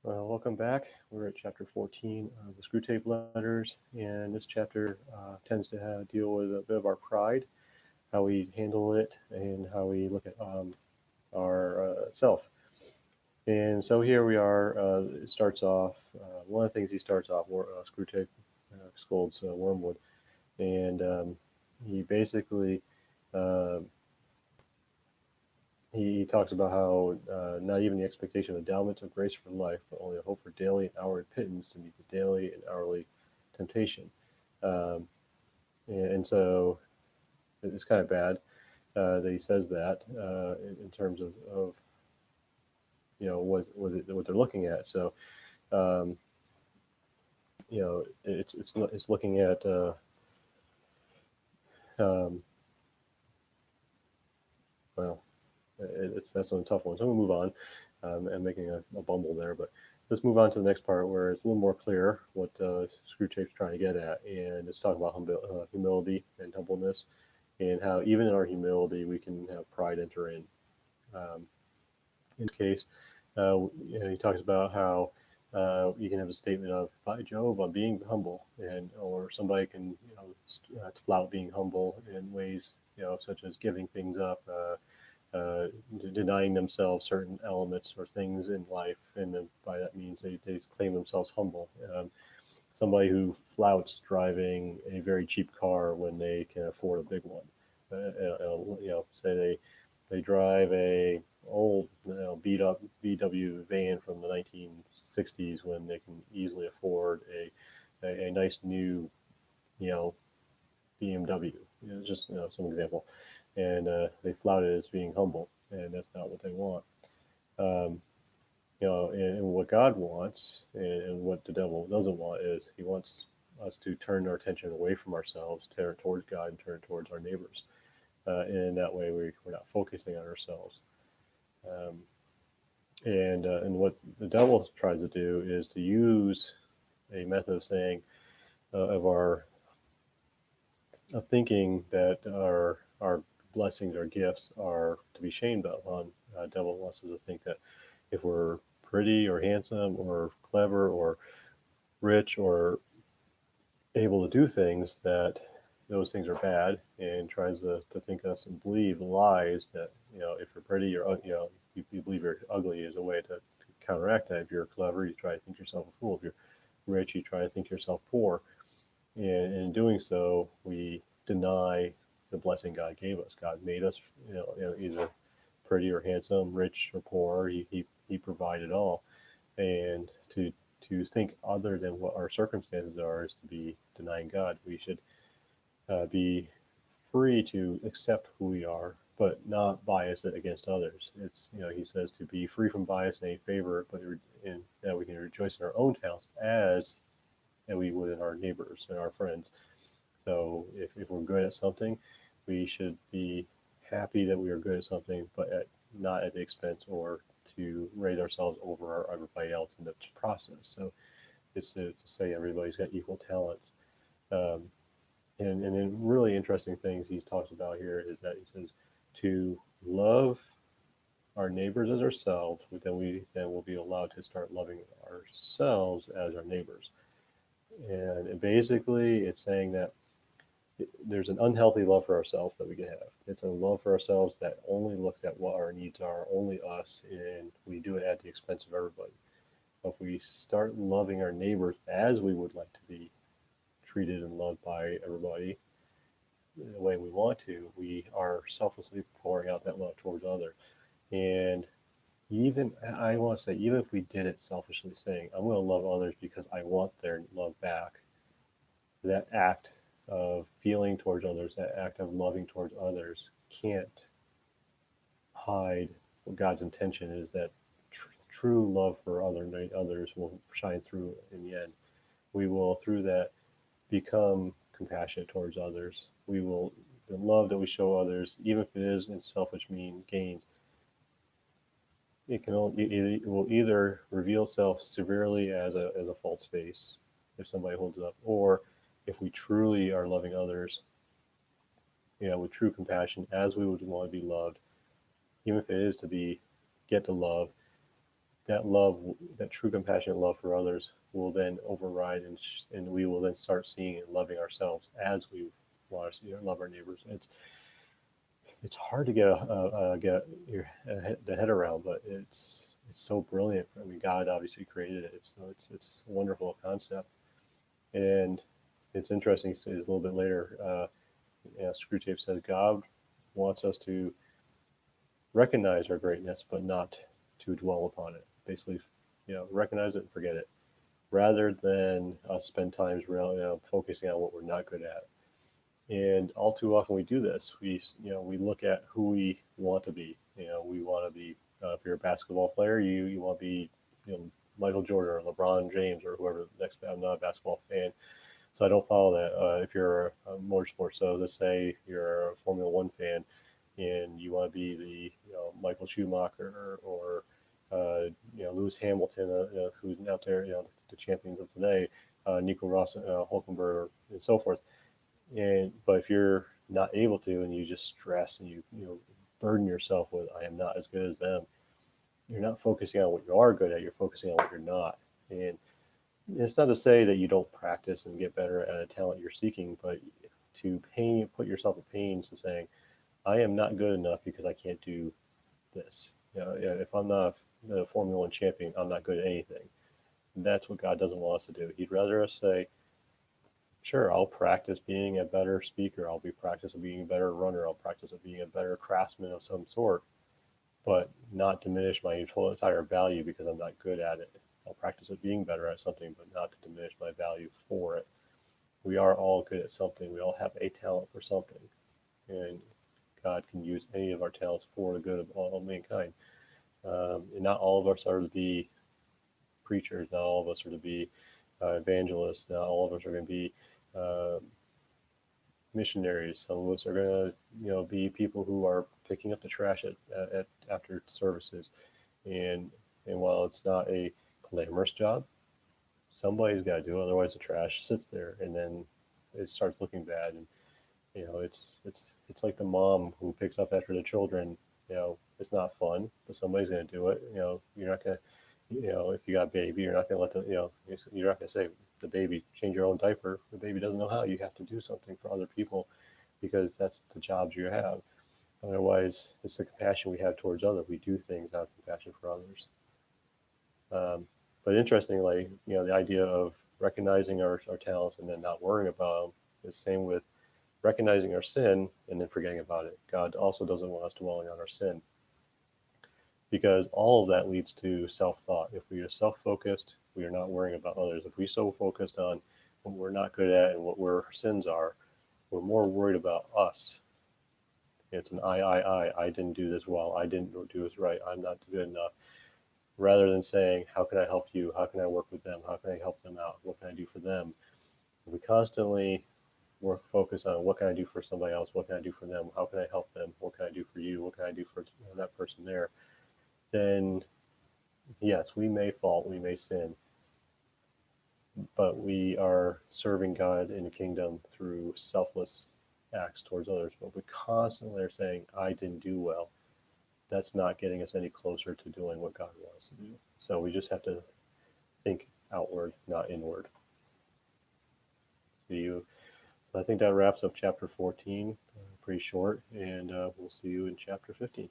Welcome back. We're at chapter 14 of the Screwtape letters, and this chapter tends to deal with a bit of our pride, how we handle it, and how we look at our self. And so here we are. It starts off, one of the things he starts off, Screwtape scolds Wormwood, and he basically uh, he talks about how not even the expectation of endowments of grace for life, but only a hope for daily and hourly pittance to meet the daily and hourly temptation. Um, and so it's kind of bad that he says that in terms of what they're looking at. So um, it's looking at um, well, that's a tough one. So I'm gonna move on. And making a bumble there, but let's move on to the next part where it's a little more clear what Screwtape's trying to get at, and it's talking about humility and humbleness, and how even in our humility we can have pride enter in. Um, in this case, he talks about how you can have a statement of "By Jove, I'm being humble," and or somebody can flout being humble in ways such as giving things up. Denying themselves certain elements or things in life, and then by that means they claim themselves humble. Somebody who flouts driving a very cheap car when they can afford a big one. Say they drive a old beat up VW van from the 1960s when they can easily afford a nice new you know BMW. Just some example, and they flout it as being humble, and that's not what they want. Um, and what God wants, and what the devil doesn't want, is he wants us to turn our attention away from ourselves, turn towards God, and turn towards our neighbors. And in that way, we're not focusing on ourselves. Um, and what the devil tries to do is to use a method of saying of thinking that our blessings, our gifts, are to be shamed upon. Devil wants us to think that if we're pretty or handsome or clever or rich or able to do things, that those things are bad, and tries to think us and believe lies that if you're pretty or you believe you're ugly is a way to counteract that. If you're clever, you try to think yourself a fool. If you're rich, you try to think yourself poor. And in doing so, we deny the blessing God gave us. God made us, either pretty or handsome, rich or poor. He provided all, and to think other than what our circumstances are is to be denying God. We should be free to accept who we are, but not bias it against others. It's he says to be free from bias in any favor, but in that we can rejoice in our own talents as and we would in our neighbors and our friends. So if we're good at something, we should be happy that we are good at something, but not at the expense or to rate ourselves over everybody else in the process. So it's to say everybody's got equal talents. Um, and then really interesting things he talks about here is that he says to love our neighbors as ourselves, but then we'll be allowed to start loving ourselves as our neighbors. And basically, it's saying that there's an unhealthy love for ourselves that we can have. It's a love for ourselves that only looks at what our needs are, only us, and we do it at the expense of everybody. If we start loving our neighbors as we would like to be treated and loved by everybody the way we want to, we are selflessly pouring out that love towards others. And even I want to say, even if we did it selfishly, saying I'm going to love others because I want their love back, that act of feeling towards others, that act of loving towards others, can't hide what God's intention is. That true love for others will shine through in the end. We will, through that, become compassionate towards others. We will, the love that we show others, even if it is in selfish mean gains, it will either reveal itself severely as a false face if somebody holds it up, or if we truly are loving others, with true compassion as we would want to be loved, even if it is to be get to love, that love, that true compassionate love for others, will then override, and we will then start seeing and loving ourselves as we want to see love our neighbors. It's hard to get the head around, but it's so brilliant. I mean, God obviously created it. It's a wonderful concept, and it's interesting. It's a little bit later. Screwtape says God wants us to recognize our greatness, but not to dwell upon it. Basically, recognize it and forget it, rather than us spend times really focusing on what we're not good at. And all too often we do this. We look at who we want to be. We want to be. If you're a basketball player, you want to be, Michael Jordan or LeBron James or whoever the next. I'm not a basketball fan, so I don't follow that. If you're a motorsport, so let's say you're a Formula One fan, and you want to be the Michael Schumacher or Lewis Hamilton, who's out there, the champions of today, Nico Ross, Hulkenberg, and so forth. But if you're not able to, and you just stress and you burden yourself with, I am not as good as them, you're not focusing on what you are good at. You're focusing on what you're not. And it's not to say that you don't practice and get better at a talent you're seeking, but to put yourself at pains and saying, I am not good enough because I can't do this. If I'm not the Formula One champion, I'm not good at anything. That's what God doesn't want us to do. He'd rather us say, sure, I'll practice being a better speaker. I'll be practice of being a better runner. I'll practice of being a better craftsman of some sort, but not diminish my entire value because I'm not good at it. I'll practice at being better at something, but not to diminish my value for it. We are all good at something. We all have a talent for something, and God can use any of our talents for the good of all mankind. And not all of us are to be preachers. Not all of us are to be evangelists. Not all of us are going to be missionaries. Some of us are going to, be people who are picking up the trash at after services. And while it's not a glamorous job, somebody's got to do it. Otherwise, the trash sits there, and then it starts looking bad. And it's like the mom who picks up after the children. It's not fun, but somebody's going to do it. You're not going to. If you got a baby, you're not going to let the, you're not going to say the baby change your own diaper. The baby doesn't know how. You have to do something for other people because that's the jobs you have. Otherwise, it's the compassion we have towards others. We do things out of compassion for others. But interestingly, the idea of recognizing our talents and then not worrying about them is the same with recognizing our sin and then forgetting about it. God also doesn't want us dwelling on our sin, because all of that leads to self-thought. If we are self-focused, we are not worrying about others. If we're so focused on what we're not good at and what our sins are, we're more worried about us. It's an I didn't do this well. I didn't do this right. I'm not good enough. Rather than saying, how can I help you? How can I work with them? How can I help them out? What can I do for them? If we constantly focus on what can I do for somebody else? What can I do for them? How can I help them? What can I do for you? What can I do for that person there? Then yes, we may fault, we may sin, but we are serving God in the kingdom through selfless acts towards others. But we constantly are saying, I didn't do well. That's not getting us any closer to doing what God wants to do. So we just have to think outward, not inward. So I think that wraps up chapter 14, pretty short, and we'll see you in chapter 15.